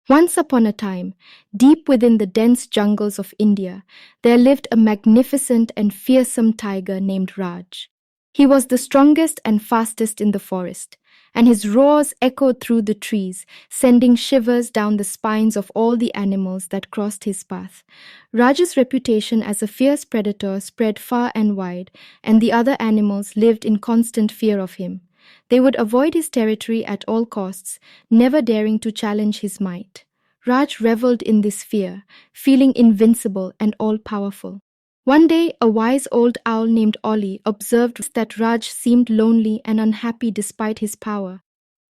Once upon a time, deep within the dense jungles of India, there lived a magnificent and fearsome tiger named Raj. He was the strongest and fastest in the forest, and his roars echoed through the trees, sending shivers down the spines of all the animals that crossed his path. Raj's reputation as a fierce predator spread far and wide, and the other animals lived in constant fear of him. They would avoid his territory at all costs, never daring to challenge his might. Raj reveled in this fear, feeling invincible and all-powerful. One day, a wise old owl named Ollie observed that Raj seemed lonely and unhappy despite his power.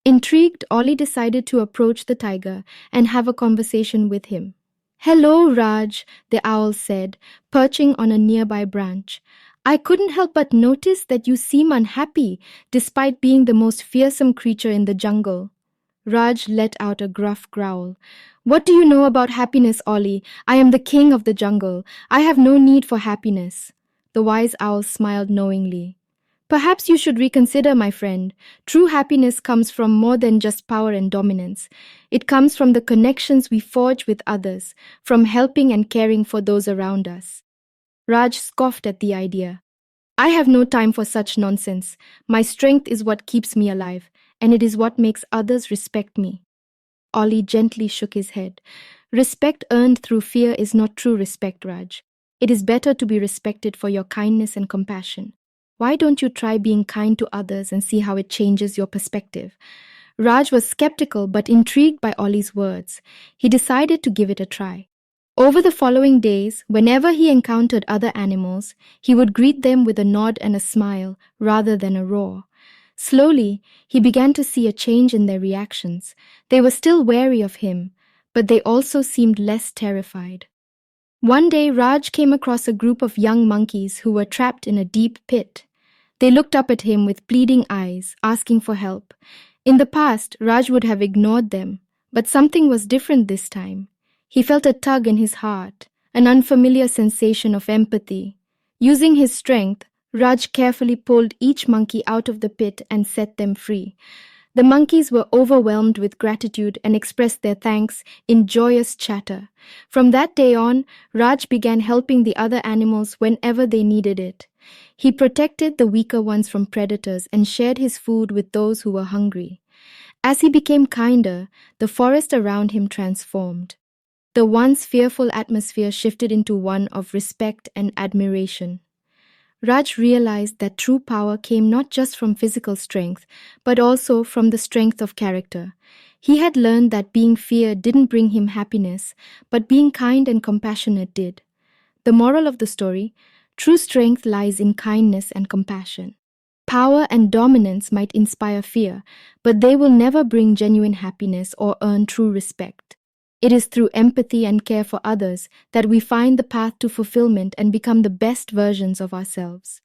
Intrigued, Ollie decided to approach the tiger and have a conversation with him. "Hello, Raj," the owl said, perching on a nearby branch. "I couldn't help but notice that you seem unhappy, despite being the most fearsome creature in the jungle." Raj let out a gruff growl. "What do you know about happiness, Ollie? I am the king of the jungle. I have no need for happiness." The wise owl smiled knowingly. "Perhaps you should reconsider, my friend. True happiness comes from more than just power and dominance. It comes from the connections we forge with others, from helping and caring for those around us." Raj scoffed at the idea. "I have no time for such nonsense. My strength is what keeps me alive, and it is what makes others respect me." Ollie gently shook his head. "Respect earned through fear is not true respect, Raj. It is better to be respected for your kindness and compassion. Why don't you try being kind to others and see how it changes your perspective?" Raj was skeptical but intrigued by Ollie's words. He decided to give it a try. Over the following days, whenever he encountered other animals, he would greet them with a nod and a smile rather than a roar. Slowly, he began to see a change in their reactions. They were still wary of him, but they also seemed less terrified. One day, Raj came across a group of young monkeys who were trapped in a deep pit. They looked up at him with pleading eyes, asking for help. In the past, Raj would have ignored them, but something was different this time. He felt a tug in his heart, an unfamiliar sensation of empathy. Using his strength, Raj carefully pulled each monkey out of the pit and set them free. The monkeys were overwhelmed with gratitude and expressed their thanks in joyous chatter. From that day on, Raj began helping the other animals whenever they needed it. He protected the weaker ones from predators and shared his food with those who were hungry. As he became kinder, the forest around him transformed. The once fearful atmosphere shifted into one of respect and admiration. Raj realized that true power came not just from physical strength, but also from the strength of character. He had learned that being feared didn't bring him happiness, but being kind and compassionate did. The moral of the story: true strength lies in kindness and compassion. Power and dominance might inspire fear, but they will never bring genuine happiness or earn true respect. It is through empathy and care for others that we find the path to fulfillment and become the best versions of ourselves.